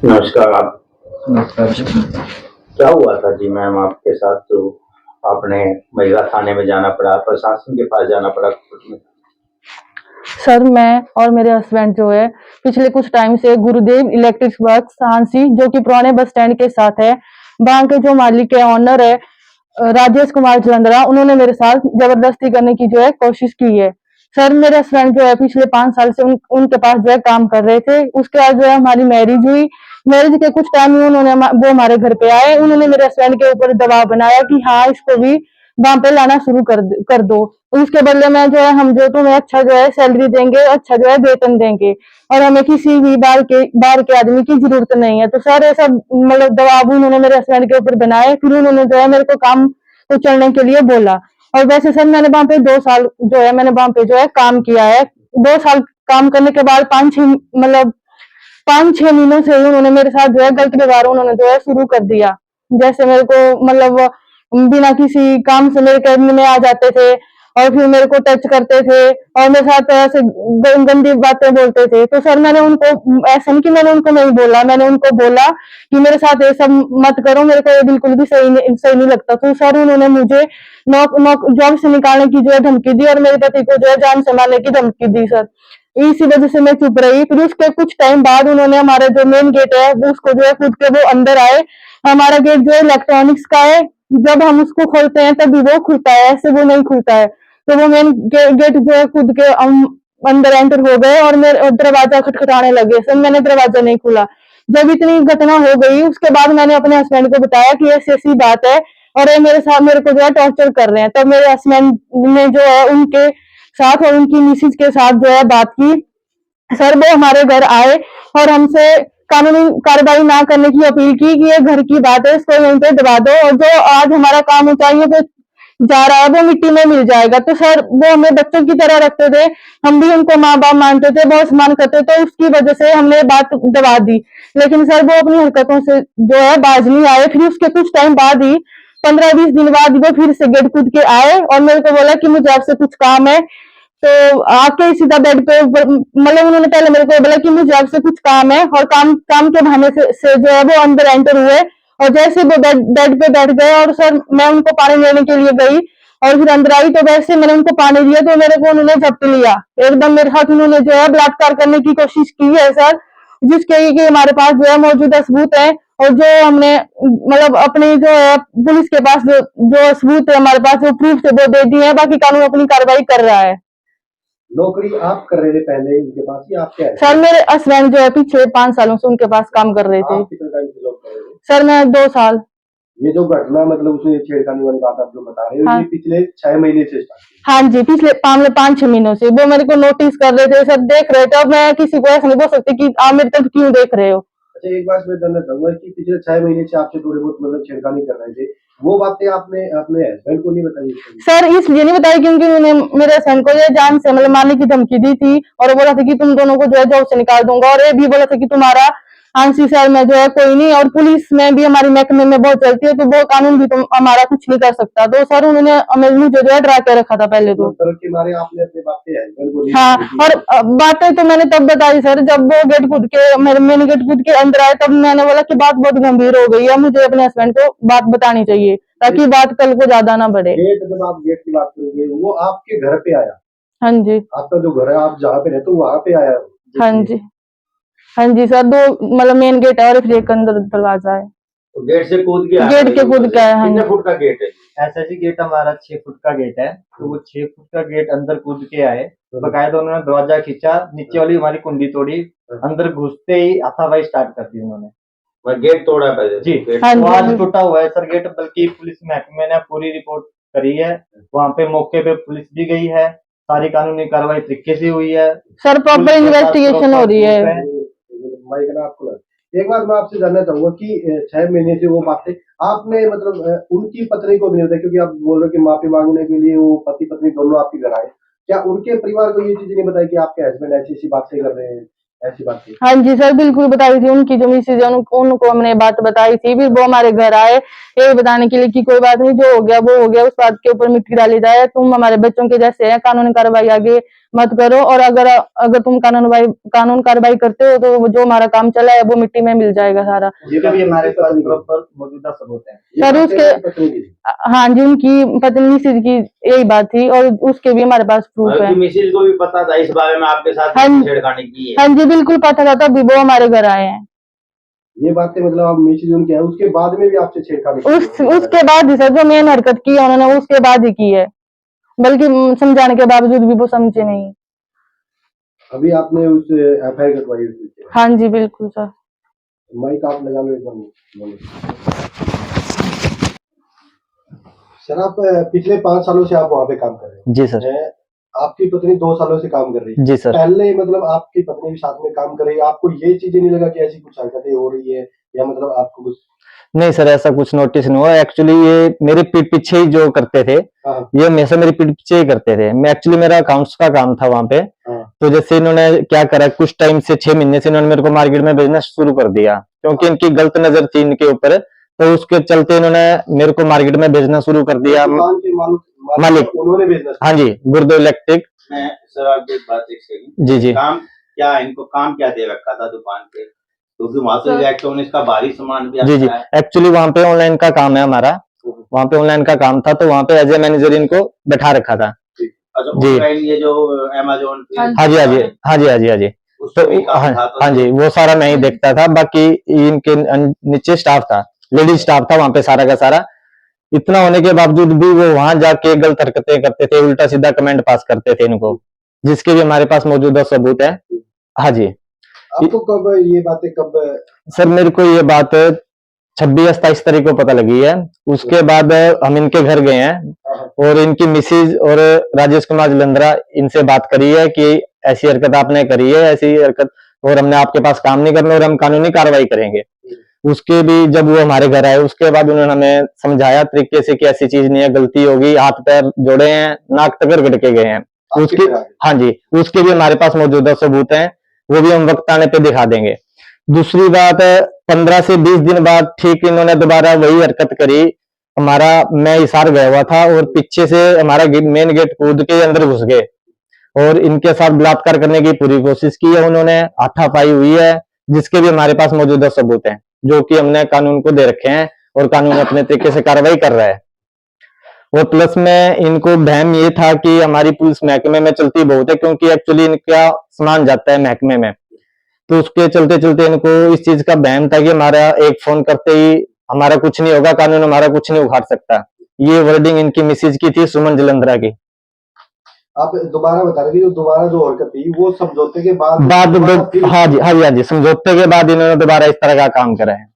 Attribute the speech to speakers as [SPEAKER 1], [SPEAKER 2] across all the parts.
[SPEAKER 1] नमस्कार। आप
[SPEAKER 2] नमस्कार जी।
[SPEAKER 1] क्या हुआ था जी मैम आपके साथ? तो आपने महिला थाने में जाना पड़ा, प्रशासन के पास जाना पड़ा?
[SPEAKER 3] सर, मैं और मेरे हस्बैंड जो है पिछले कुछ टाइम से गुरुदेव इलेक्ट्रिक वर्क्स सांसी जो कि पुराने बस स्टैंड के साथ है, वहाँ के जो मालिक है, ऑनर है राजेश कुमार जलंधरा, उन्होंने मेरे साथ जबरदस्ती करने की जो है कोशिश की है। सर, मेरे हस्बैंड जो है पिछले 5 साल से उनके पास जो है काम कर रहे थे। उसके बाद जो है हमारी मैरिज हुई। मैरिज के कुछ टाइम में वो हमारे घर पे आए। उन्होंने मेरे हस्बैंड के ऊपर दबाव बनाया कि हाँ, इसको भी वहां पे लाना शुरू कर दो। तो उसके बदले में जो है हम जो तुम्हें अच्छा जो है सैलरी देंगे, अच्छा जो है वेतन देंगे, और हमें किसी भी बाहर के आदमी की जरूरत नहीं है। तो सर, ऐसा मतलब दबाव उन्होंने मेरे हस्बैंड के ऊपर बनाए। फिर उन्होंने जो है मेरे को काम को चलने के लिए बोला। और वैसे सर, मैंने वहां पे 2 साल जो है मैंने वहां पे जो है काम किया है। 2 साल काम करने के बाद 5-6 महीनों से ही उन्होंने मेरे साथ जो है गलत व्यवहार उन्होंने जो है शुरू कर दिया। जैसे मेरे को मतलब बिना किसी काम से मेरे कैबिन में आ जाते थे और फिर मेरे को टच करते थे और मेरे साथ ऐसे गंदी बातें बोलते थे। तो सर, मैंने उनको ऐसा नहीं कि मैंने उनको नहीं बोला, मैंने उनको बोला कि मेरे साथ ये सब मत करो, मेरे को ये बिल्कुल भी सही नहीं लगता। तो सर, उन्होंने मुझे नौक नौक जॉब से निकालने की जो है धमकी दी और मेरे पति को जो है जान से मारने की धमकी दी सर। इसी वजह से मैं चुप रही। फिर उसके कुछ टाइम बाद उन्होंने हमारा जो मेन गेट है वो उसको जो है कूद के वो अंदर आए। हमारा गेट जो है इलेक्ट्रॉनिक्स का है, जब हम उसको खोलते हैं तभी वो खुलता है, ऐसे वो नहीं खुलता है। तो वो मेन गेट जो है कूद के अंदर एंटर हो गए और मेरे दरवाजा खटखटाने लगे। सर, मैंने दरवाजा नहीं खोला। जब इतनी घटना हो गई उसके बाद मैंने अपने हस्बैंड को बताया कि ऐसी ऐसी बात है और ये मेरे साथ मेरे को जो है टॉर्चर कर रहे हैं। तब मेरे हस्बैंड ने जो है उनके साथ और उनकी मिसिज के साथ जो है बात की। सर, वो हमारे घर आए और हमसे कानूनी कार्रवाई ना करने की अपील की कि ये घर की बात है, इसको यहीं पे दबा दो और जो आज हमारा काम ऊंचाइयों पे जा रहा है वो मिट्टी में मिल जाएगा। तो सर, वो हमें बच्चों की तरह रखते थे, हम भी उनको माँ बाप मानते थे, बहुत सम्मान करते थे। उसकी वजह से हमने बात दबा दी। लेकिन सर, वो अपनी हरकतों से जो है बाज नहीं आए। फिर उसके कुछ टाइम बाद ही 15-20 दिन बाद वो फिर से गेट कूद के आए और मेरे को बोला कि मुझे आपसे कुछ काम है। तो आके सीधा बेड पे मतलब उन्होंने पहले मेरे को बोला कि मुझे आपसे कुछ काम है और काम काम के बहाने से जो है वो अंदर एंटर हुए और जैसे वो बेड पे बैठ गए और सर मैं उनको पानी लेने के लिए गई और फिर अंदर आई तो वैसे मैंने उनको पानी दिया तो मेरे को उन्होंने झपट लिया। एकदम मेरे साथ उन्होंने जो है बलात्कार करने की कोशिश की है सर, जिसके कि हमारे पास जो है मौजूदा सबूत है और जो हमने मतलब अपनी जो है पुलिस के पास जो सबूत है हमारे पास वो प्रूफ से वो दे दिए हैं। बाकी कानून अपनी कार्रवाई कर रहा है।
[SPEAKER 2] नौकरी आप कर रहे थे पहले इनके पास या आप क्या है?
[SPEAKER 3] सर, मेरे हस्बैंड जो है पिछले 5 सालों से उनके पास काम कर रहे थे।
[SPEAKER 2] आप कितने टाइम से जॉब कर रहे थे?
[SPEAKER 3] सर, मैं 2 साल।
[SPEAKER 2] ये जो घटना मतलब उसमें छेड़खानी वाली बात आप जो बता रहे हो
[SPEAKER 3] हाँ
[SPEAKER 2] ये पिछले 6 महीने से स्टार्ट हुई?
[SPEAKER 3] हाँ जी, पिछले 5-6 महीनों से वो मेरे को नोटिस कर रहे थे, सब देख रहे थे। अब मैं किसी को ऐसा नहीं बोल सकती कि आप मेरी तरफ क्यों देख रहे हो।
[SPEAKER 2] अच्छा, एक बात मैं जानना चाहूंगा कि पिछले 6 महीने से आपसे थोड़े बहुत मतलब छेड़खानी कर रहे थे, वो बातें आपने अपने हस्बैंड को नहीं बताई इसके?
[SPEAKER 3] सर, इसलिए नहीं बताया क्योंकि उन्होंने मेरे हस्बैंड को ये जान से मतलब मारने की धमकी दी थी और बोला था कि तुम दोनों को जो है जॉब से निकाल दूंगा और ये भी बोला था कि तुम्हारा आंसी शहर में जो है कोई नहीं और पुलिस में भी हमारी महकमे में बहुत चलती है तो वो कानून भी तुम हमारा कुछ नहीं कर सकता। तो सर, उन्होंने मुझे जो है डरा के रखा था पहले तो।
[SPEAKER 2] मतलब डर के मारे आपने अपनी बातें हस्बैंड को नहीं
[SPEAKER 3] हाँ,
[SPEAKER 2] बताई थी?
[SPEAKER 3] और बातें तो मैंने तब बताई सर जब वो गेट कूद के मेरे मैंने गेट कूद के अंदर आए, तब मैंने बोला कि बात बहुत गंभीर हो गई है, मुझे अपने हस्बैंड को बात बतानी चाहिए ताकि बात कल को ज्यादा ना बढ़े।
[SPEAKER 2] गेट, जब आप गेट की बात करोगे वो आपके घर पे आया?
[SPEAKER 3] हाँ जी।
[SPEAKER 2] आपका जो घर है आप जहाँ पे रहते हो वहां पे आया?
[SPEAKER 3] हाँ जी। हाँ जी सर, दो मतलब मेन गेट है और फिर एक अंदर दरवाजा है।
[SPEAKER 1] तो गेट से कूद के
[SPEAKER 3] गेट के कूद के आया। हाँ
[SPEAKER 1] कितने
[SPEAKER 3] जी।
[SPEAKER 1] फुट का गेट है?
[SPEAKER 4] ऐसा जी गेट हमारा 6 फुट का गेट है, तो वो 6 फुट का गेट अंदर कूद के आए। बकायदा उन्होंने दरवाजा खींचा, नीचे वाली हमारी कुंडी तोड़ी, अंदर घुसते ही हाथापाई स्टार्ट कर दी उन्होंने।
[SPEAKER 1] मैं गेट तोड़ा पहले
[SPEAKER 4] जी,
[SPEAKER 3] हाँ
[SPEAKER 4] वो आज
[SPEAKER 3] जी।
[SPEAKER 4] टूटा हुआ है सर गेट, बल्कि पुलिस महकमे ने पूरी रिपोर्ट करी है। वहाँ पे मौके पे पुलिस भी गई है, सारी कानूनी कार्रवाई तरीके से हुई है।
[SPEAKER 3] सर, प्रॉपर
[SPEAKER 4] पुलिस के साथ
[SPEAKER 3] इन्वेस्टिगेशन हो
[SPEAKER 4] proper
[SPEAKER 3] रही है।
[SPEAKER 4] proof है।
[SPEAKER 2] माइक ना आपको लगा। एक बार मैं आपसे जानना चाहूंगा कि 6 महीने से वो बातें आपने मतलब उनकी पत्नी को भी नहीं बताया, क्योंकि आप बोल रहे हो कि माफी मांगने के लिए वो पति पत्नी दोनों आपके घर आए, क्या उनके परिवार को ये चीज नहीं बताई कि आपके हस्बैंड ऐसी ऐसी बातें कर रहे हैं, ऐसी बातें?
[SPEAKER 3] हाँ जी सर, बिल्कुल बताई थी। उनकी जो मिसेज है उनको हमने बात बताई थी। फिर वो हमारे घर आए ये बताने के लिए कि कोई बात नहीं, जो हो गया वो हो गया, उस बात के ऊपर मिट्टी डाली जाए, तुम हमारे बच्चों के जैसे हैं, कानूनी कार्रवाई आगे मत करो, और अगर अगर तुम कानून कार्रवाई करते हो तो जो हमारा काम चला है वो मिट्टी में मिल जाएगा सारा।
[SPEAKER 4] ये भी हमारे पास प्रॉपर मौजूदा सबूत है।
[SPEAKER 2] ये
[SPEAKER 3] सर,
[SPEAKER 2] बातें
[SPEAKER 3] उसके-
[SPEAKER 2] आपकी पत्नी की थी?
[SPEAKER 3] हाँ जी, उनकी पत्नी मिसिज की यही बात थी, और उसके भी हमारे पास प्रूफ है।
[SPEAKER 1] मिसिज को भी पता था इस बारे में आपके साथ
[SPEAKER 3] हाँ जी।
[SPEAKER 1] छेड़खानी की है?
[SPEAKER 3] हाँ जी, बिल्कुल पता था, तभी वो हमारे घर आए हैं।
[SPEAKER 2] ये बातें मतलब आप मिसिज उनकी है, उसके बाद में भी आपसे छेड़खानी की है?
[SPEAKER 3] उसके बाद ही सर, जो मेन हरकत की है उन्होंने उसके बाद ही की है, बल्कि समझाने के बावजूद भी वो समझे नहीं।
[SPEAKER 2] अभी आपने उस FIR कटवाई उसकी?
[SPEAKER 3] हाँ जी, बिल्कुल सर।
[SPEAKER 2] माइक आप लगा लो एक बार बोलो। सर, आप पिछले 5 सालों से आप वहाँ पे काम कर रहे हैं।
[SPEAKER 5] जी सर।
[SPEAKER 2] आपकी पत्नी 2 सालों से काम कर रही है।
[SPEAKER 5] जी सर।
[SPEAKER 2] पहले मतलब आपकी पत्नी भी साथ में काम कर रही है, आपको ये चीजें नहीं लगा कि ऐसी कुछ हरकतें हो रही है, या मतलब आपको कुछ?
[SPEAKER 5] नहीं सर, ऐसा कुछ नोटिस नहीं हुआ। एक्चुअली ये मेरे पीठ पीछे ही जो करते थे,
[SPEAKER 2] हाँ,
[SPEAKER 5] ये हमेशा मेरे पीठ पीछे ही करते थे। मैं एक्चुअली मेरा अकाउंट्स का काम था वहां पे।
[SPEAKER 2] हाँ।
[SPEAKER 5] तो जैसे इन्होंने क्या करा, कुछ टाइम से 6 महीने से इन्होंने मेरे को मार्केट में बिजनेस शुरू कर दिया, क्योंकि
[SPEAKER 2] हाँ।
[SPEAKER 5] इनकी गलत नजर थी इनके ऊपर। तो उसके चलते इन्होंने मेरे को मार्केट में भेजना शुरू कर दिया।
[SPEAKER 2] दुकान के
[SPEAKER 5] मालिक।
[SPEAKER 2] उन्होंने बिजनेस?
[SPEAKER 5] हाँ जी, गुरुदेव इलेक्ट्रिक।
[SPEAKER 1] मैं सर आपकी एक बात एक सेकंड,
[SPEAKER 5] जी जी।
[SPEAKER 1] काम क्या इनको काम क्या दे रखा था दुकान पे? क्योंकि वहां पे
[SPEAKER 3] सर-
[SPEAKER 1] इलेक्ट्रॉनिक्स का भारी सामान भी
[SPEAKER 5] जी जी।
[SPEAKER 1] आता है।
[SPEAKER 5] एक्चुअली वहां पे ऑनलाइन का काम है हमारा, वहां पे ऑनलाइन का काम था, तो वहां पे एज ए मैनेजर इनको बैठा रखा था।
[SPEAKER 1] अच्छा,
[SPEAKER 5] जी।
[SPEAKER 1] ऑनलाइन ये जो अमेजोन
[SPEAKER 3] हाँ
[SPEAKER 5] हाँ जी हाँ जी हाँ जी हाँ जी हाँ जी।
[SPEAKER 1] उसमें भी
[SPEAKER 5] तो
[SPEAKER 1] काम
[SPEAKER 5] हाँ
[SPEAKER 1] था तो
[SPEAKER 5] हाँ जी, वो सारा मैं ही देखता था। बाकी इनके नीचे स्टाफ था, लेडीज स्टाफ था वहां पे सारा का सारा। इतना होने के बावजूद भी वो वहां जाके गलत हरकतें करते थे, उल्टा सीधा कमेंट पास करते थे इनको, जिसके भी हमारे पास मौजूदा सबूत है। हाँ जी।
[SPEAKER 2] आपको कब ये बातें कब?
[SPEAKER 5] सर, मेरे को ये बात 26 या 27 तारीख को पता लगी है। उसके बाद हम इनके घर गए हैं, और इनकी मिसिज और राजेश कुमार जलंधरा इनसे बात करी है कि ऐसी हरकत आपने करी है, ऐसी हरकत, और हमने आपके पास काम नहीं करना, और हम कानूनी कार्रवाई करेंगे। उसके भी जब वो हमारे घर आए, उसके बाद उन्होंने हमें समझाया तरीके से कि ऐसी चीज नहीं है, गलती होगी, हाथ पैर जोड़े हैं, नाक तक गड़के गए हैं उसकी। हाँ जी, उसके भी हमारे पास मौजूदा सबूत हैं, वो भी हम वक्त आने पे दिखा देंगे। दूसरी बात है, 15 से 20 दिन बाद ठीक इन्होंने दोबारा वही हरकत करी। हमारा, मैं हिसार गया हुआ था, और पीछे से हमारा मेन गेट कूद के अंदर घुस गए, और इनके साथ बलात्कार करने की पूरी कोशिश की है उन्होंने। हाथापाई हुई है, जिसके भी हमारे पास मौजूदा सबूत हैं, जो कि हमने कानून को दे रखे हैं, और कानून अपने तरीके से कार्रवाई कर रहा है। और प्लस में इनको बहम ये था कि हमारी पुलिस महकमे में चलती बहुत है, क्योंकि एक्चुअली इनका सामान जाता है महकमे में, तो उसके चलते चलते इनको इस चीज का बहम था कि हमारा एक फोन करते ही हमारा कुछ नहीं होगा, कानून हमारा कुछ नहीं उखाड़ सकता। ये वर्डिंग इनकी मिसेज की थी, सुमन जलंधरा की।
[SPEAKER 2] आप दोबारा बता रहे थे, जो दोबारा जो हरकत थी वो समझौते के बाद?
[SPEAKER 5] हाँ जी हाँ जी हाँ जी, समझौते के बाद इन्होंने दोबारा इस तरह का काम करा है।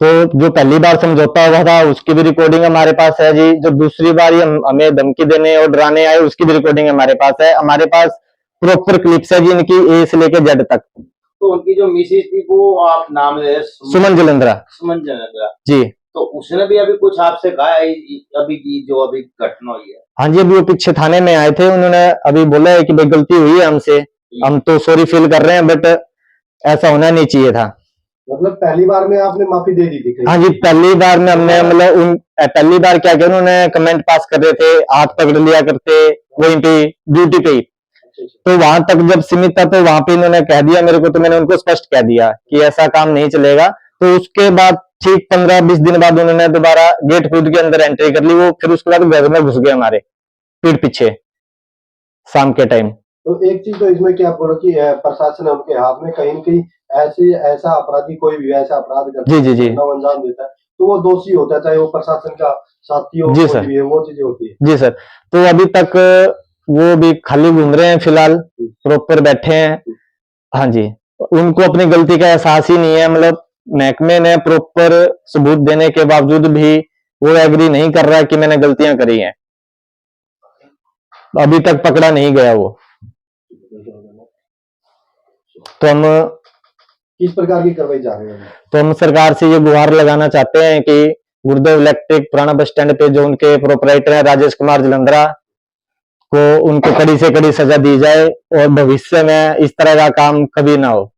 [SPEAKER 5] तो जो पहली बार समझौता हुआ था उसकी भी रिकॉर्डिंग हमारे पास है जी। जो दूसरी बार ये हमें धमकी देने और डराने आए, उसकी भी रिकॉर्डिंग हमारे पास है। हमारे पास प्रॉपर क्लिप्स है जी इनकी, ए से लेकर जेड तक।
[SPEAKER 1] तो उनकी जो मिसेज थी वो आप नाम ले
[SPEAKER 5] सुमन जलंधरा
[SPEAKER 1] सुमन जलंधरा
[SPEAKER 5] जी।
[SPEAKER 1] तो उसने भी अभी कुछ आपसे कहा है अभी की जो अभी घटना हुई है?
[SPEAKER 5] हाँ जी, अभी वो पीछे थाने में आए थे, उन्होंने अभी बोला है कि भाई गलती हुई है हमसे, हम तो सॉरी फील कर रहे हैं, बट ऐसा होना नहीं चाहिए था।
[SPEAKER 2] मतलब पहली बार में आपने माफी दे दी थी?
[SPEAKER 5] हाँ जी, पहली बार में हमने मतलब पहली बार क्या किया, उन्होंने कमेंट पास कर रहे थे, हाथ पकड़ लिया करते वहीं पे ड्यूटी पे ही। तो वहां तक जब सीमित था, तो वहां पे इन्होंने कह दिया मेरे को, तो मैंने उनको स्पष्ट कह दिया कि ऐसा काम नहीं चलेगा। तो उसके बाद ठीक 15-20 दिन बाद उन्होंने दोबारा गेट कूद के अंदर एंट्री कर ली वो, फिर उसके बाद घर में घुस गए हमारे पीठ पीछे शाम के टाइम।
[SPEAKER 2] तो एक चीज तो इसमें क्या बोलो कि प्रशासन है उनके हाथ में, कहीं न कहीं ऐसा अपराधी कोई भी ऐसा अपराध करता
[SPEAKER 5] जी, जी, जी।
[SPEAKER 2] घटना को अंजाम देता है, तो वो दोषी होता है, चाहे वो प्रशासन का साथी हो,
[SPEAKER 5] जी,
[SPEAKER 2] कोई
[SPEAKER 5] सर।
[SPEAKER 2] भी है, वो चीजें होती है।
[SPEAKER 5] जी सर, तो अभी तक वो भी खाली घूम रहे हैं फिलहाल, प्रॉपर बैठे हैं। हाँ जी, उनको अपनी गलती का एहसास ही नहीं है। मतलब महकमे ने प्रॉपर सबूत देने के बावजूद भी वो एग्री नहीं कर रहा है कि मैंने गलतियां करी हैं। अभी तक पकड़ा नहीं गया वो। तो हम
[SPEAKER 2] किस प्रकार की कार्रवाई चाह रहे हैं?
[SPEAKER 5] तो हम सरकार से ये गुहार लगाना चाहते हैं कि गुरुदेव इलेक्ट्रिक पुराना बस स्टैंड पे जो उनके प्रोपराइटर हैं राजेश कुमार जलंधरा को, उनको कड़ी से कड़ी सजा दी जाए, और भविष्य में इस तरह का काम कभी ना हो।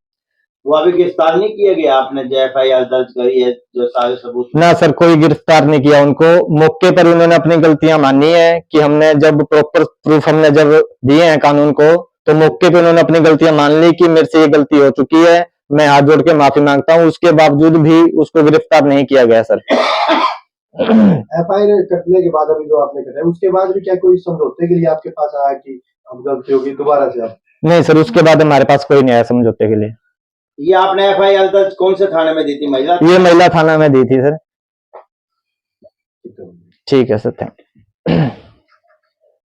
[SPEAKER 1] वो अभी गिरफ्तार नहीं किया गया? आपने जो FIR दर्ज करी है, जो सारे सबूत?
[SPEAKER 5] ना सर, कोई गिरफ्तार नहीं किया उनको। मौके पर उन्होंने अपनी गलतियां मानी है कि हमने जब प्रॉपर प्रूफ हमने जब दिए हैं कानून को, तो मौके पे उन्होंने अपनी गलतियां मान ली कि मेरे से ये गलती हो चुकी है, मैं हाथ जोड़ के माफी मांगता हूं। उसके बावजूद भी उसको गिरफ्तार नहीं किया गया सर।
[SPEAKER 2] FIR कटने के बाद अभी जो आपने कटा है, उसके बाद भी क्या कोई समझौते के लिए आपके पास आया कि अब गलती होगी दोबारा से आप?
[SPEAKER 5] नहीं सर, उसके बाद हमारे पास कोई नहीं आया समझौते के लिए।
[SPEAKER 1] ये आपने FIR दर्ज कौन से थाने में दी थी? महिला?
[SPEAKER 5] ये महिला थाना में दी थी सर। ठीक है सर, थैंक यू।